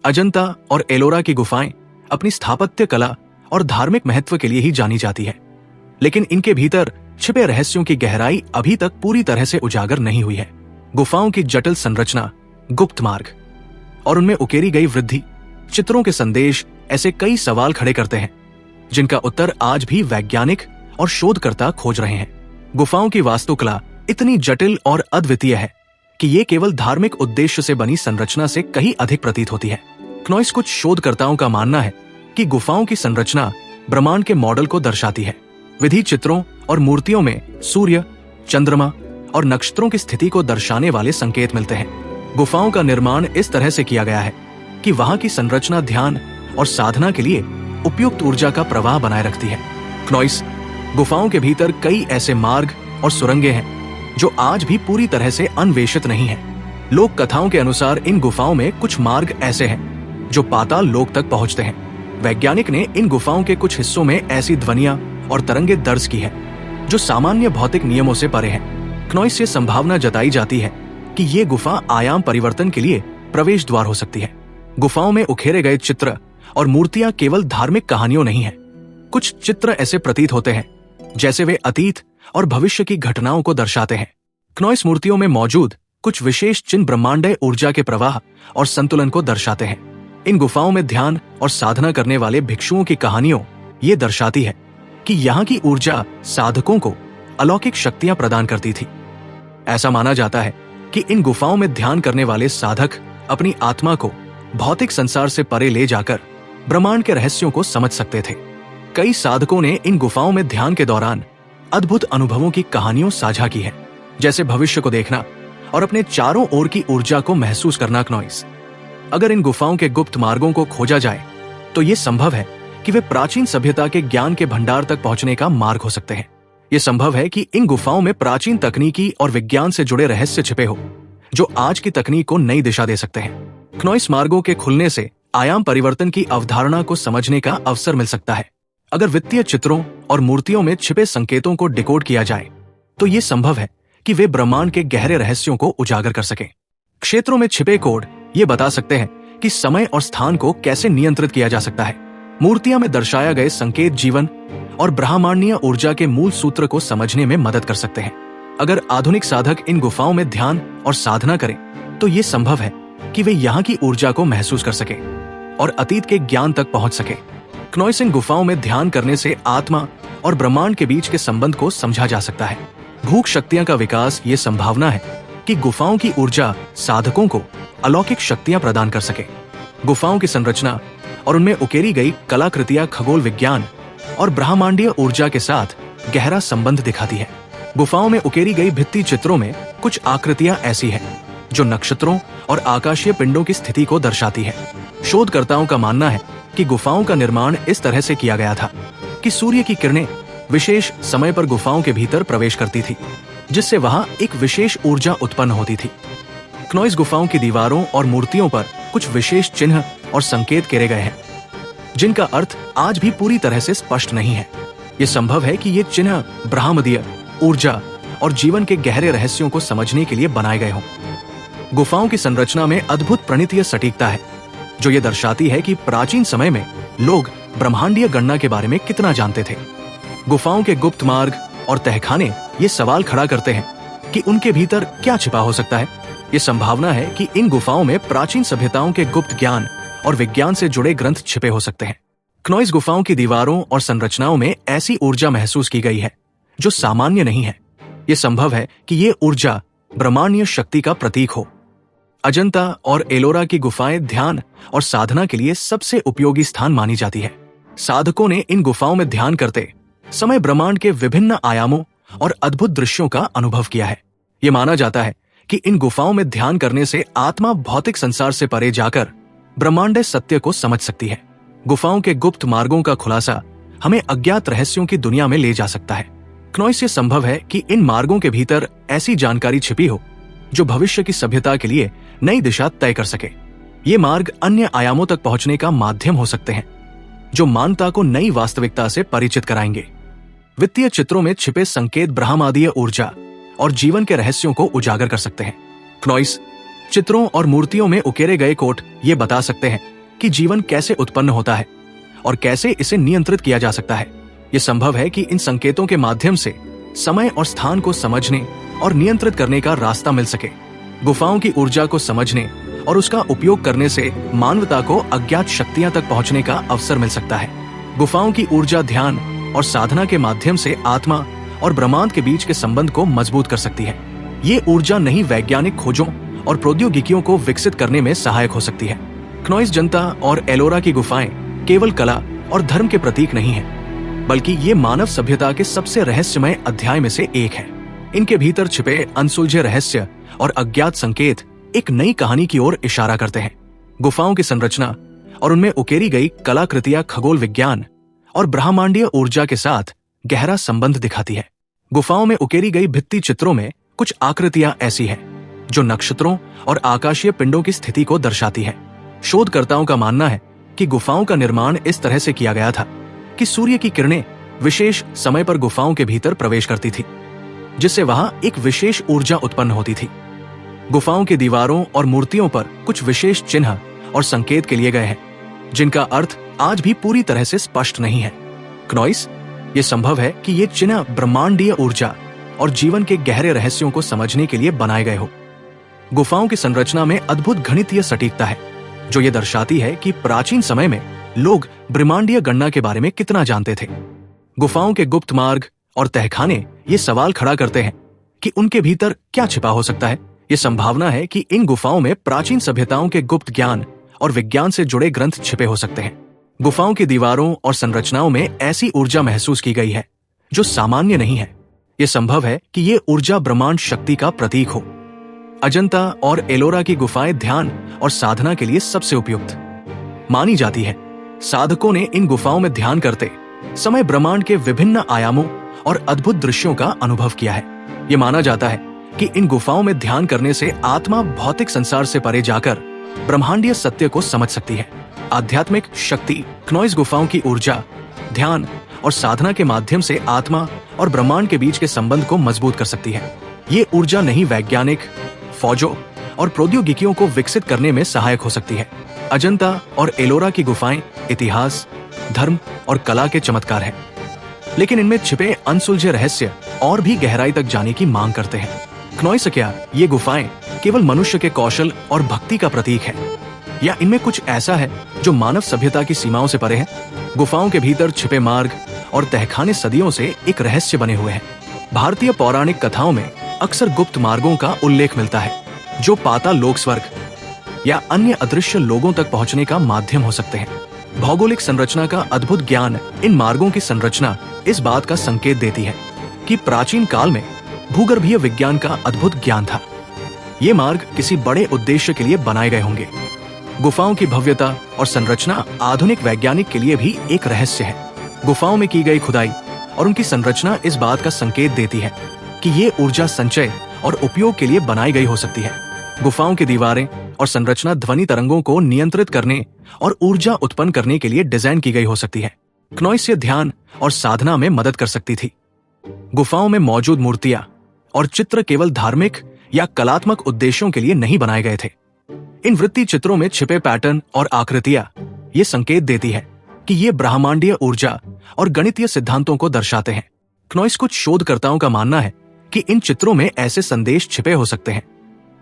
अजंता और एलोरा की गुफाएं अपनी स्थापत्य कला और धार्मिक महत्व के लिए ही जानी जाती है, लेकिन इनके भीतर छिपे रहस्यों की गहराई अभी तक पूरी तरह से उजागर नहीं हुई है। गुफाओं की जटिल संरचना, गुप्त मार्ग और उनमें उकेरी गई वृद्धि चित्रों के संदेश ऐसे कई सवाल खड़े करते हैं जिनका उत्तर आज भी वैज्ञानिक और शोधकर्ता खोज रहे हैं। गुफाओं की वास्तुकला इतनी जटिल और अद्वितीय है कि ये केवल धार्मिक उद्देश्य से बनी संरचना से कहीं अधिक प्रतीत होती है। क्नॉइस कुछ शोधकर्ताओं का मानना है कि गुफाओं की संरचना ब्रह्मांड के मॉडल को दर्शाती है। विधि चित्रों और मूर्तियों में सूर्य, चंद्रमा और नक्षत्रों की स्थिति को दर्शाने वाले संकेत मिलते हैं। गुफाओं का निर्माण इस तरह से किया गया है कि वहां की संरचना ध्यान और साधना के लिए उपयुक्त ऊर्जा का प्रवाह बनाए रखती है। क्नॉइस गुफाओं के भीतर कई ऐसे मार्ग और सुरंगें हैं जो आज भी पूरी तरह से अन्वेषित नहीं है। लोक कथाओं के अनुसार इन गुफाओं में कुछ मार्ग ऐसे हैं जो पाताल लोक तक पहुंचते हैं। वैज्ञानिक ने इन गुफाओं के कुछ हिस्सों में ऐसी ध्वनियां और तरंगें दर्ज की है जो सामान्य भौतिक नियमों से परे हैं। क्नॉइस से संभावना जताई जाती है कि ये गुफा आयाम परिवर्तन के लिए प्रवेश द्वार हो सकती है। गुफाओं में उखेरे गए चित्र और मूर्तियां केवल धार्मिक कहानियों नहीं है। कुछ चित्र ऐसे प्रतीत होते हैं जैसे वे अतीत और भविष्य की घटनाओं को दर्शाते हैं। क्नॉइस मूर्तियों में मौजूद कुछ विशेष चिन्ह ब्रह्मांडीय ऊर्जा के प्रवाह और संतुलन को दर्शाते हैं। इन गुफाओं में ध्यान और साधना करने वाले भिक्षुओं की कहानियों ये दर्शाती है कि यहाँ की ऊर्जा साधकों को अलौकिक शक्तियां प्रदान करती थी। ऐसा माना जाता है कि इन गुफाओं में ध्यान करने वाले साधक अपनी आत्मा को भौतिक संसार से परे ले जाकर ब्रह्मांड के रहस्यों को समझ सकते थे। कई साधकों ने इन गुफाओं में ध्यान के दौरान अद्भुत अनुभवों की कहानियों साझा की है, जैसे भविष्य को देखना और अपने चारों ओर की ऊर्जा को महसूस करना। क्नॉइस अगर इन गुफाओं के गुप्त मार्गों को खोजा जाए तो ये संभव है कि वे प्राचीन सभ्यता के ज्ञान के भंडार तक पहुंचने का मार्ग हो सकते हैं। ये संभव है कि इन गुफाओं में प्राचीन तकनीकी और विज्ञान से जुड़े रहस्य छिपे हो जो आज की तकनीक को नई दिशा दे सकते हैं। क्नॉइस मार्गों के खुलने से आयाम परिवर्तन की अवधारणा को समझने का अवसर मिल सकता है। अगर वित्तीय चित्रों और मूर्तियों में छिपे संकेतों को डिकोड किया जाए तो ये संभव है कि वे ब्रह्मांड के गहरे रहस्यों को उजागर कर सकें। क्षेत्रों में छिपे कोड ये बता सकते हैं कि समय और स्थान को कैसे नियंत्रित किया जा सकता है। मूर्तियां में दर्शाया गए संकेत जीवन और ब्रह्मांडीय ऊर्जा के मूल सूत्र को समझने में मदद कर सकते हैं। अगर आधुनिक साधक इन गुफाओं में ध्यान और साधना करें तो ये संभव है कि वे यहाँ की ऊर्जा को महसूस कर सकें और अतीत के ज्ञान तक पहुंच सकें। क्नॉइस इन गुफाओं में ध्यान करने से आत्मा और ब्रह्मांड के बीच के संबंध को समझा जा सकता है। भूख शक्तियां का विकास ये संभावना है कि गुफाओं की ऊर्जा साधकों को अलौकिक शक्तियां प्रदान कर सके। गुफाओं की संरचना और उनमें उकेरी गई कलाकृतियां खगोल विज्ञान और ब्रह्मांडीय ऊर्जा के साथ गहरा संबंध दिखाती है। गुफाओं में उकेरी गई भित्ति चित्रों में कुछ आकृतियां ऐसी हैं जो नक्षत्रों और आकाशीय पिंडों की स्थिति को दर्शाती है। शोधकर्ताओं का मानना है कि गुफाओं का निर्माण इस तरह से किया गया था कि सूर्य की किरणें विशेष समय पर गुफाओं के भीतर प्रवेश करती थी, जिससे वहां एक विशेष ऊर्जा उत्पन्न होती थी। क्नॉइस गुफाओं की दीवारों और मूर्तियों पर कुछ विशेष चिन्ह और संकेत केरे गए हैं जिनका अर्थ आज भी पूरी तरह से स्पष्ट नहीं है। ये संभव है कि ये चिन्ह ब्रह्मांडीय ऊर्जा और जीवन के गहरे रहस्यों को समझने के लिए बनाए गए हों। गुफाओं की संरचना में अद्भुत प्रणीतीय सटीकता है जो ये दर्शाती है कि प्राचीन समय में लोग ब्रह्मांडीय गणना के बारे में कितना जानते थे। गुफाओं के गुप्त मार्ग और तहखाने ये सवाल खड़ा करते हैं कि उनके भीतर क्या छिपा हो सकता है। ये संभावना है कि इन गुफाओं में प्राचीन सभ्यताओं के गुप्त ज्ञान और विज्ञान से जुड़े ग्रंथ छिपे हो सकते हैं। क्नॉइस गुफाओं की दीवारों और संरचनाओं में ऐसी ऊर्जा महसूस की गई है जो सामान्य नहीं है। ये संभव है कि ये ऊर्जा ब्रह्मांडीय शक्ति का प्रतीक हो। अजंता और एलोरा की गुफाएं ध्यान और साधना के लिए सबसे उपयोगी स्थान मानी जाती है। साधकों ने इन गुफाओं में ध्यान करते समय ब्रह्मांड के विभिन्न आयामों और अद्भुत दृश्यों का अनुभव किया है। ये माना जाता है कि इन गुफाओं में ध्यान करने से आत्मा भौतिक संसार से परे जाकर ब्रह्मांडीय सत्य को समझ सकती है। गुफाओं के गुप्त मार्गों का खुलासा हमें अज्ञात रहस्यों की दुनिया में ले जा सकता है। क्नॉइस से संभव है कि इन मार्गों के भीतर ऐसी जानकारी छिपी हो जो भविष्य की सभ्यता के लिए नई दिशा तय कर सके। ये मार्ग अन्य आयामों तक पहुंचने का माध्यम हो सकते हैं जो मानवता को नई वास्तविकता से परिचित कराएंगे। वित्तीय चित्रों में छिपे संकेत ब्रह्मांडीय ऊर्जा और जीवन के रहस्यों को उजागर कर सकते हैं। क्नॉइस चित्रों और मूर्तियों में उकेरे गए कोट ये बता सकते हैं कि जीवन कैसे उत्पन्न होता है और कैसे इसे नियंत्रित किया जा सकता है। यह संभव है कि इन संकेतों के माध्यम से समय और स्थान को समझने और नियंत्रित करने का रास्ता मिल सके। गुफाओं की ऊर्जा को समझने और उसका उपयोग करने से मानवता को अज्ञात शक्तियां तक पहुंचने का अवसर मिल सकता है। गुफाओं की ऊर्जा ध्यान और साधना के माध्यम से आत्मा और ब्रह्मांड के बीच के संबंध को मजबूत कर सकती है। ये ऊर्जा नई वैज्ञानिक खोजों और प्रौद्योगिकियों को विकसित करने में सहायक हो सकती है। क्नोइस जनता और एलोरा की गुफाएं केवल कला और धर्म के प्रतीक नहीं है, बल्कि ये मानव सभ्यता के सबसे रहस्यमय अध्याय में से एक है। इनके भीतर छिपे अनसुलझे रहस्य और अज्ञात संकेत एक नई कहानी की ओर इशारा करते हैं। गुफाओं की संरचना और उनमें उकेरी गई कलाकृतियां खगोल विज्ञान और ब्रह्मांडीय ऊर्जा के साथ गहरा संबंध दिखाती है। गुफाओं में उकेरी गई भित्ति चित्रों में कुछ आकृतियां ऐसी हैं जो नक्षत्रों और आकाशीय पिंडों की स्थिति को दर्शाती है। शोधकर्ताओं का मानना है कि गुफाओं का निर्माण इस तरह से किया गया था कि सूर्य की किरणें विशेष समय पर गुफाओं के भीतर प्रवेश करती थी, जिससे वहां एक विशेष ऊर्जा उत्पन्न होती थी। गुफाओं की दीवारों और मूर्तियों पर कुछ विशेष चिन्ह और संकेत के लिए गए हैं, जिनका अर्थ आज भी पूरी तरह से स्पष्ट नहीं है। क्नोइस, ये संभव है कि ये चिन्ह ब्रह्मांडीय ऊर्जा और जीवन के गहरे रहस्यों को समझने के लिए बनाए गए हो। गुफाओं की संरचना में अद्भुत गणितीय सटीकता है, जो ये दर्शाती है कि प्राचीन समय में लोग ब्रह्मांडीय गणना के बारे में कितना जानते थे। गुफाओं के गुप्त मार्ग और तहखाने ये सवाल खड़ा करते हैं कि उनके भीतर क्या छिपा हो सकता है। ये संभावना है कि इन गुफाओं में प्राचीन सभ्यताओं के गुप्त ज्ञान और विज्ञान से जुड़े ग्रंथ छिपे हो सकते हैं। गुफाओं की दीवारों और संरचनाओं में ऐसी ऊर्जा महसूस की गई है जो सामान्य नहीं है। यह संभव है कि ये ऊर्जा ब्रह्मांड शक्ति का प्रतीक हो। अजंता और एलोरा की गुफाएं ध्यान और साधना के लिए सबसे उपयुक्त मानी जाती है। साधकों ने इन गुफाओं में ध्यान करते समय ब्रह्मांड के विभिन्न आयामों और अद्भुत दृश्यों का अनुभव किया है। ये माना जाता है कि इन गुफाओं में ध्यान करने से आत्मा भौतिक संसार से परे जाकर ब्रह्मांडीय सत्य को समझ सकती है। आध्यात्मिक शक्ति क्नोइस गुफाओं की ऊर्जा, ध्यान और साधना के माध्यम से आत्मा और ब्रह्मांड के बीच के संबंध को मजबूत कर सकती है। ये ऊर्जा नई वैज्ञानिक फौजों और प्रौद्योगिकियों को विकसित करने में सहायक हो सकती है। अजंता और एलोरा की गुफाएं इतिहास, धर्म और कला के चमत्कार हैं, लेकिन इनमें छिपे अनसुलझे रहस्य और भी गहराई तक जाने की मांग करते हैं। क्नोइस क्या ये गुफाएं केवल मनुष्य के कौशल और भक्ति का प्रतीक है, या इनमें कुछ ऐसा है जो मानव सभ्यता की सीमाओं से परे है? गुफाओं के भीतर छिपे मार्ग और तहखाने सदियों से एक रहस्य बने हुए हैं। भारतीय पौराणिक कथाओं में अक्सर गुप्त मार्गों का उल्लेख मिलता है, जो पाताल लोक स्वर्ग या अन्य अदृश्य लोगों तक पहुंचने का माध्यम हो सकते हैं। भौगोलिक संरचना का अद्भुत ज्ञान इन मार्गों की संरचना इस बात का संकेत देती है कि प्राचीन काल में भूगर्भीय विज्ञान का अद्भुत ज्ञान था। ये मार्ग किसी बड़े उद्देश्य के लिए बनाए गए होंगे। गुफाओं की भव्यता और संरचना आधुनिक वैज्ञानिक के लिए भी एक रहस्य है। गुफाओं में की गई खुदाई और उनकी संरचना इस बात का संकेत देती है कि ये ऊर्जा संचय और उपयोग के लिए बनाई गई हो सकती है। गुफाओं की दीवारें और संरचना ध्वनि तरंगों को नियंत्रित करने और ऊर्जा उत्पन्न करने के लिए डिजाइन की गई हो सकती है। क्नोइस से ध्यान और साधना में मदद कर सकती थी। गुफाओं में मौजूद मूर्तियां और चित्र केवल धार्मिक या कलात्मक उद्देश्यों के लिए नहीं बनाए गए थे। इन वृत्ति चित्रों में छिपे पैटर्न और आकृतियां ये संकेत देती है कि ये ब्रह्मांडीय ऊर्जा और गणितीय सिद्धांतों को दर्शाते हैं। क्नोइस कुछ शोधकर्ताओं का मानना है कि इन चित्रों में ऐसे संदेश छिपे हो सकते हैं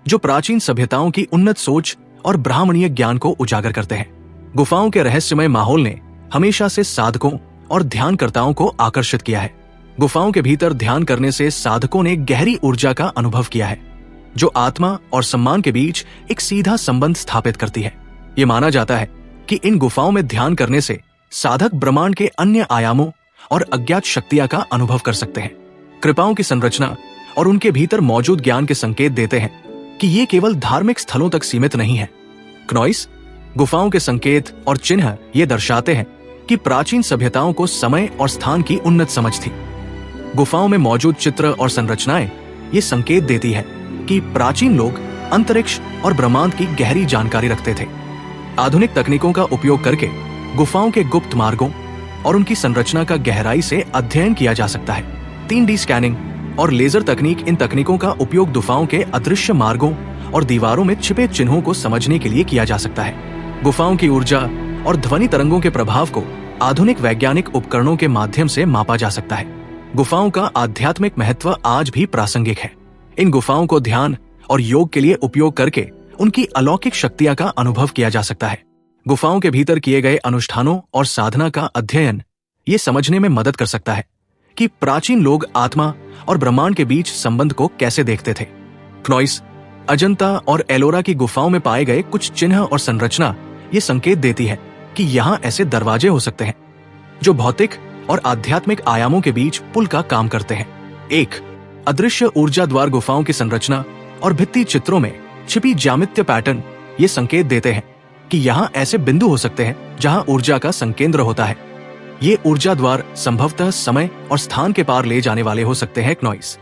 जो प्राचीन सभ्यताओं की उन्नत सोच और ब्राह्मणीय ज्ञान को उजागर करते हैं। गुफाओं के रहस्यमय माहौल ने हमेशा से साधकों और ध्यानकर्ताओं को आकर्षित किया है। गुफाओं के भीतर ध्यान करने से साधकों ने गहरी ऊर्जा का अनुभव किया है, जो आत्मा और सम्मान के बीच एक सीधा संबंध स्थापित करती है। ये माना जाता है कि इन गुफाओं में ध्यान करने से साधक ब्रह्मांड के अन्य आयामों और अज्ञात शक्तियां का अनुभव कर सकते हैं। कृपाओं की संरचना और उनके भीतर मौजूद ज्ञान के संकेत देते हैं कि ये केवल धार्मिक स्थलों तक सीमित नहीं है। क्नोइस गुफाओं के संकेत और चिन्ह ये दर्शाते हैं कि प्राचीन सभ्यताओं को समय और स्थान की उन्नत समझ थी। गुफाओं में मौजूद चित्र और संरचनाएं ये संकेत देती है कि प्राचीन लोग अंतरिक्ष और ब्रह्मांड की गहरी जानकारी रखते थे। आधुनिक तकनीकों का उपयोग करके गुफाओं के गुप्त मार्गों और उनकी संरचना का गहराई से अध्ययन किया जा सकता है। 3D स्कैनिंग और लेजर तकनीक इन तकनीकों का उपयोग गुफाओं के अदृश्य मार्गों और दीवारों में छिपे चिन्हों को समझने के लिए किया जा सकता है। गुफाओं की ऊर्जा और ध्वनि तरंगों के प्रभाव को आधुनिक वैज्ञानिक उपकरणों के माध्यम से मापा जा सकता है। गुफाओं का आध्यात्मिक महत्व आज भी प्रासंगिक है। इन गुफाओं को ध्यान और योग के लिए उपयोग करके उनकी अलौकिक शक्तियां का अनुभव किया जा सकता है। गुफाओं के भीतर किए गए अनुष्ठानों और साधना का अध्ययन ये समझने में मदद कर सकता है कि प्राचीन लोग आत्मा और ब्रह्मांड के बीच संबंध को कैसे देखते थे। क्नोइस, अजंता और एलोरा की गुफाओं में पाए गए कुछ चिन्ह और संरचना ये संकेत देती है कि यहाँ ऐसे दरवाजे हो सकते हैं जो भौतिक और आध्यात्मिक आयामों के बीच पुल का काम करते हैं। 1. अदृश्य ऊर्जा द्वार। गुफाओं की संरचना और भित्ति चित्रों में छिपी ज्यामितीय पैटर्न ये संकेत देते हैं कि यहाँ ऐसे बिंदु हो सकते हैं जहाँ ऊर्जा का संकेंद्र होता है। ये ऊर्जा द्वार संभवतः समय और स्थान के पार ले जाने वाले हो सकते हैं। क्नोइस,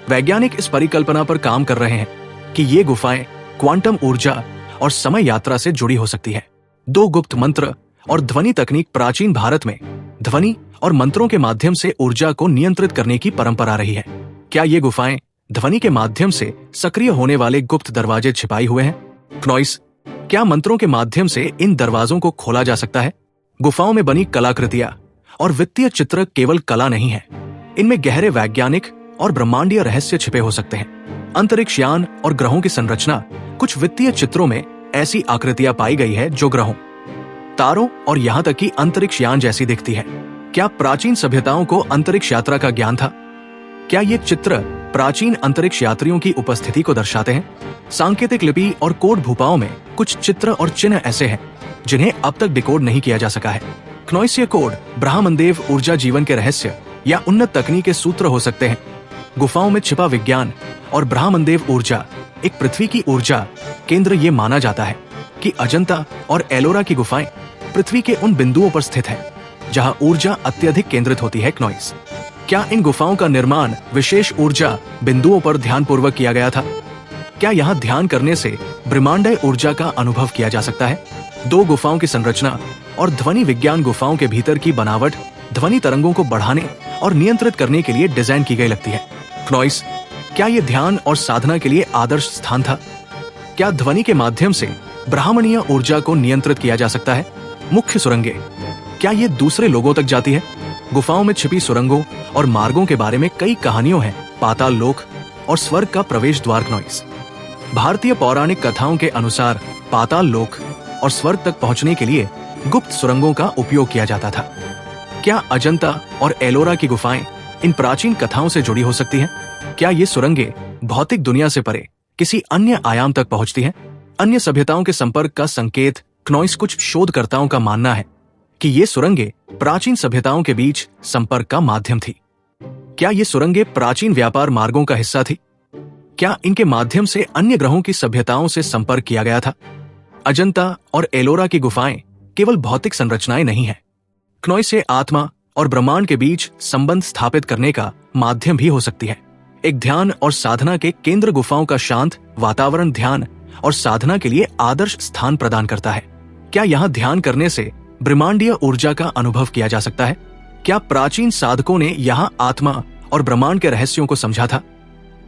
वैज्ञानिक इस परिकल्पना पर काम कर रहे हैं कि ये गुफाएं क्वांटम ऊर्जा और समय यात्रा से जुड़ी हो सकती है। 2. गुप्त मंत्र और ध्वनि तकनीक। प्राचीन भारत में ध्वनि और मंत्रों के माध्यम से ऊर्जा को नियंत्रित करने की परंपरा रही है। क्या ये गुफाएं ध्वनि के माध्यम से सक्रिय होने वाले गुप्त दरवाजे छिपाए हुए हैं? क्नोइस, क्या मंत्रों के माध्यम से इन दरवाजों को खोला जा सकता है? गुफाओं में बनी कलाकृतियां और वित्तीय चित्र केवल कला नहीं है, इनमें गहरे वैज्ञानिक और ब्रह्मांडीय रहस्य छिपे हो सकते हैं। अंतरिक्ष यान और ग्रहों की संरचना। कुछ वित्तीय चित्रों में ऐसी आकृतियां पाई गई है जो ग्रहों, तारों और यहाँ तक कि अंतरिक्ष यान जैसी दिखती है। क्या प्राचीन सभ्यताओं को अंतरिक्ष यात्रा का ज्ञान था? क्या ये चित्र प्राचीन अंतरिक्ष यात्रियों की उपस्थिति को दर्शाते हैं? सांकेतिक लिपि और कोड भूपाओं में कुछ चित्र और चिन्ह ऐसे हैं जिन्हें अब तक डिकोड नहीं किया जा सका है। क्नोइसीय कोड ब्रह्मदेव ऊर्जा जीवन के रहस्य या उन्नत तकनीक के सूत्र हो सकते हैं। गुफाओं में छिपा विज्ञान और ब्रह्मदेव ऊर्जा एक पृथ्वी की ऊर्जा केंद्र। ये माना जाता है कि अजंता और एलोरा की गुफाएं पृथ्वी के उन बिंदुओं पर स्थित है जहां ऊर्जा अत्यधिक केंद्रित होती है। क्नोइस, क्या इन गुफाओं का निर्माण विशेष ऊर्जा बिंदुओं पर ध्यानपूर्वक किया गया था? क्या यहाँ ध्यान करने से ब्रह्मांडीय ऊर्जा का अनुभव किया जा सकता है? 2. गुफाओं की संरचना और ध्वनि विज्ञान। गुफाओं के भीतर की बनावट ध्वनि तरंगों को बढ़ाने और नियंत्रित करने के लिए डिजाइन की गई लगती है। क्नोइस, क्या ये ध्यान और साधना के लिए आदर्श स्थान था? क्या ध्वनि के माध्यम से ब्राह्मणीय ऊर्जा को नियंत्रित किया जा सकता है? मुख्य सुरंगें, क्या ये दूसरे लोगों तक जाती है? गुफाओं में छिपी सुरंगों और मार्गों के बारे में कई कहानियों हैं। पाताल लोक और स्वर्ग का प्रवेश द्वार। क्नोइस, भारतीय पौराणिक कथाओं के अनुसार पाताल लोक और स्वर्ग तक पहुंचने के लिए गुप्त सुरंगों का उपयोग किया जाता था। क्या अजंता और एलोरा की गुफाएं इन प्राचीन कथाओं से जुड़ी हो सकती हैं? क्या ये सुरंगें भौतिक दुनिया से परे किसी अन्य आयाम तक पहुंचती हैं? अन्य सभ्यताओं के संपर्क का संकेत। क्नोइस, कुछ शोधकर्ताओं का मानना है कि ये सुरंगें प्राचीन सभ्यताओं के बीच संपर्क का माध्यम थी। क्या ये सुरंगें प्राचीन व्यापार मार्गों का हिस्सा थी? क्या इनके माध्यम से अन्य ग्रहों की सभ्यताओं से संपर्क किया गया था? अजंता और एलोरा की गुफाएं केवल भौतिक संरचनाएं नहीं हैं। क्नोइस से आत्मा और ब्रह्मांड के बीच संबंध स्थापित करने का माध्यम भी हो सकती है। एक ध्यान और साधना के केंद्र। गुफाओं का शांत वातावरण ध्यान और साधना के लिए आदर्श स्थान प्रदान करता है। क्या यहाँ ध्यान करने से ब्रह्मांडीय ऊर्जा का अनुभव किया जा सकता है? क्या प्राचीन साधकों ने यहाँ आत्मा और ब्रह्मांड के रहस्यों को समझा था?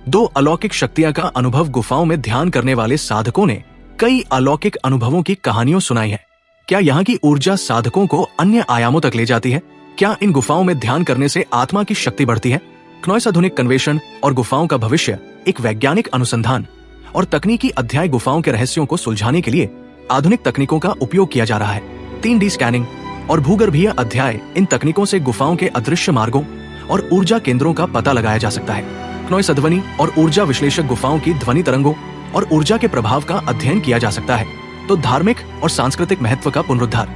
2. अलौकिक शक्तियां का अनुभव। गुफाओं में ध्यान करने वाले साधकों ने कई अलौकिक अनुभवों की कहानियों सुनाई है। क्या यहाँ की ऊर्जा साधकों को अन्य आयामों तक ले जाती है? क्या इन गुफाओं में ध्यान करने से आत्मा की शक्ति बढ़ती है? क्नोइस, आधुनिक कन्वेशन और गुफाओं का भविष्य। एक वैज्ञानिक अनुसंधान और तकनीकी अध्याय। गुफाओं के रहस्यों को सुलझाने के लिए आधुनिक तकनीकों का उपयोग किया जा रहा है। 3D स्कैनिंग और भूगर्भीय अध्याय। इन तकनीकों से गुफाओं के अदृश्य मार्गों और ऊर्जा केंद्रों का पता लगाया जा सकता है। क्नोइस, ध्वनि और ऊर्जा विश्लेषक। गुफाओं की ध्वनि तरंगों और ऊर्जा के प्रभाव का अध्ययन किया जा सकता है। तो धार्मिक और सांस्कृतिक महत्व का पुनरुद्धार।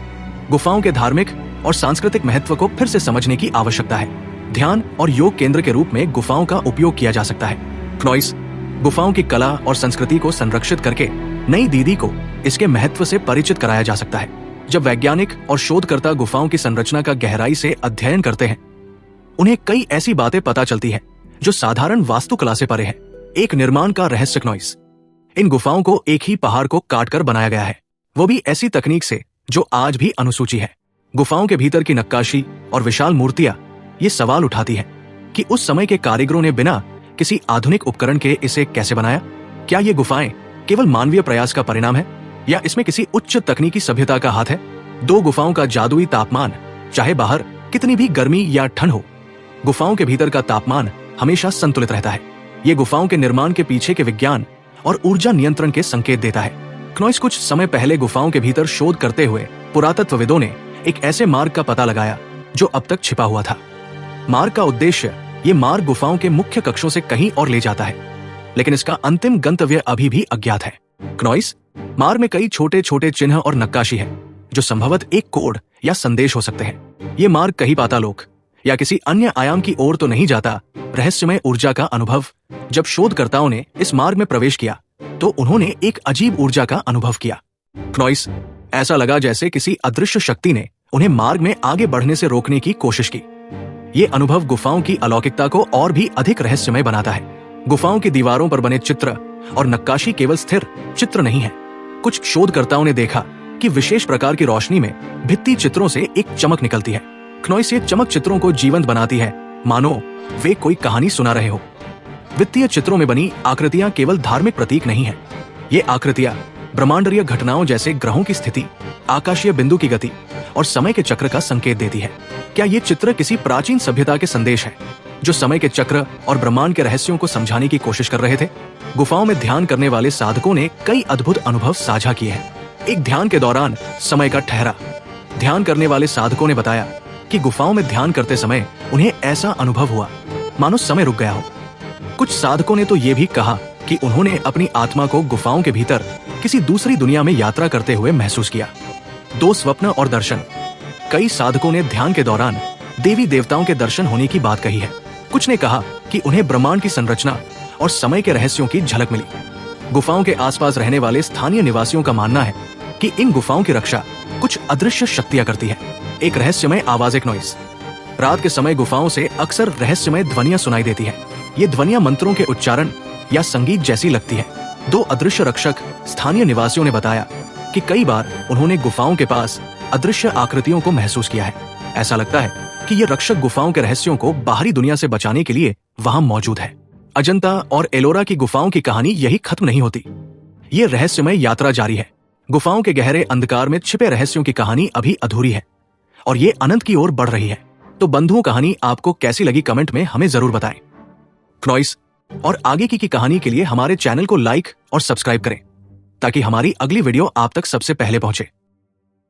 गुफाओं के धार्मिक और सांस्कृतिक महत्व को फिर से समझने की आवश्यकता है। ध्यान और योग केंद्र के रूप में गुफाओं का उपयोग किया जा सकता है। क्नोइस, गुफाओं की कला और संस्कृति को संरक्षित करके नई दीदी को इसके महत्व से परिचित कराया जा सकता है। जब वैज्ञानिक और शोधकर्ता गुफाओं की संरचना का गहराई से अध्ययन करते हैं, उन्हें कई ऐसी बातें पता चलती है जो साधारण वास्तुकला से परे है। एक निर्माण का रहस्य। क्नोइस, इन गुफाओं को एक ही पहाड़ को काटकर बनाया गया है, वो भी ऐसी तकनीक से जो आज भी अनुसूची है। गुफाओं के भीतर की नक्काशी और विशाल मूर्तियां ये सवाल उठाती है कि उस समय के कारीगरों ने बिना किसी आधुनिक उपकरण के इसे कैसे बनाया? क्या ये गुफाएं केवल मानवीय प्रयास का परिणाम है या इसमें किसी उच्च तकनीकी सभ्यता का हाथ है? दो गुफाओं का जादुई तापमान, चाहे बाहर कितनी भी गर्मी या ठंड हो, गुफाओं के भीतर का तापमान हमेशा संतुलित रहता है। ये गुफाओं के निर्माण के पीछे के विज्ञान और ऊर्जा नियंत्रण के संकेत देता है। क्नोइस कुछ समय पहले गुफाओं के भीतर शोध करते हुए पुरातत्वविदों ने एक ऐसे मार्ग का पता लगाया जो अब तक छिपा हुआ था। मार्ग का उद्देश्य, ये मार्ग गुफाओं के मुख्य कक्षों से कहीं और ले जाता है, लेकिन इसका अंतिम गंतव्य अभी भी अज्ञात है। क्नोइस मार्ग में कई छोटे छोटे चिन्ह और नक्काशी है जो संभवतः एक कोड या संदेश हो सकते हैं। ये मार्ग कहीं पातालोक या किसी अन्य आयाम की ओर तो नहीं जाता। रहस्यमय ऊर्जा का अनुभव, जब शोधकर्ताओं ने इस मार्ग में प्रवेश किया तो उन्होंने एक अजीब ऊर्जा का अनुभव किया। क्नोइस ऐसा लगा जैसे किसी अदृश्य शक्ति ने उन्हें मार्ग में आगे बढ़ने से रोकने की कोशिश की। ये अनुभव गुफाओं की अलौकिकता को और भी अधिक रहस्यमय बनाता है। गुफाओं की दीवारों पर बने चित्र और नक्काशी केवल स्थिर चित्र नहीं है। कुछ शोधकर्ताओं ने देखा कि विशेष प्रकार की रोशनी में भित्ति चित्रों से एक चमक निकलती है। क्नोइस ये चमक चित्रों को जीवंत बनाती है, मानो वे कोई कहानी सुना रहे हो। वित्तीय चित्रों में बनी आकृतियां केवल धार्मिक प्रतीक नहीं है। ये आकृतियां ब्रह्मांडीय घटनाओं जैसे ग्रहों की स्थिति, आकाशीय बिंदु की गति और समय के चक्र का संकेत देती है। क्या ये चित्र किसी प्राचीन सभ्यता के संदेश है जो समय के चक्र और ब्रह्मांड के रहस्यों को समझाने की कोशिश कर रहे थे? गुफाओं में ध्यान करने वाले साधकों ने कई अद्भुत अनुभव साझा किए हैं। एक ध्यान के दौरान समय का ठहरा। ध्यान करने वाले साधकों ने बताया कि गुफाओं में ध्यान करते समय उन्हें ऐसा अनुभव हुआ मानो समय रुक गया हो। कुछ साधकों ने तो ये भी कहा कि उन्होंने अपनी आत्मा को गुफाओं के भीतर किसी दूसरी दुनिया में यात्रा करते हुए महसूस किया। दो स्वप्न और दर्शन। कई साधकों ने ध्यान के दौरान देवी देवताओं के दर्शन होने की बात कही है। कुछ ने कहा कि उन्हें ब्रह्मांड की संरचना और समय के रहस्यों की झलक मिली। गुफाओं के आसपास रहने वाले स्थानीय निवासियों का मानना है कि इन गुफाओं की रक्षा कुछ अदृश्य शक्तियां करती है। एक रहस्यमय आवाज़ क्नोइस। रात के समय गुफाओं से अक्सर रहस्यमय ध्वनियां सुनाई देती है। ये ध्वनियां मंत्रों के उच्चारण या संगीत जैसी लगती है। दो अदृश्य रक्षक स्थानीय निवासियों ने बताया कि कई बार उन्होंने गुफाओं के पास अदृश्य आकृतियों को महसूस किया है। ऐसा लगता है कि ये रक्षक गुफाओं के रहस्यों को बाहरी दुनिया से बचाने के लिए वहां मौजूद है। अजंता और एलोरा की गुफाओं की कहानी यही खत्म नहीं होती। ये रहस्यमय यात्रा जारी है। गुफाओं के गहरे अंधकार में छिपे रहस्यों की कहानी अभी अधूरी है और ये अनंत की ओर बढ़ रही है। तो बंधुओं, कहानी आपको कैसी लगी कमेंट में हमें जरूर बताएं। क्नोइस और आगे की कहानी के लिए हमारे चैनल को लाइक और सब्सक्राइब करें ताकि हमारी अगली वीडियो आप तक सबसे पहले पहुंचे।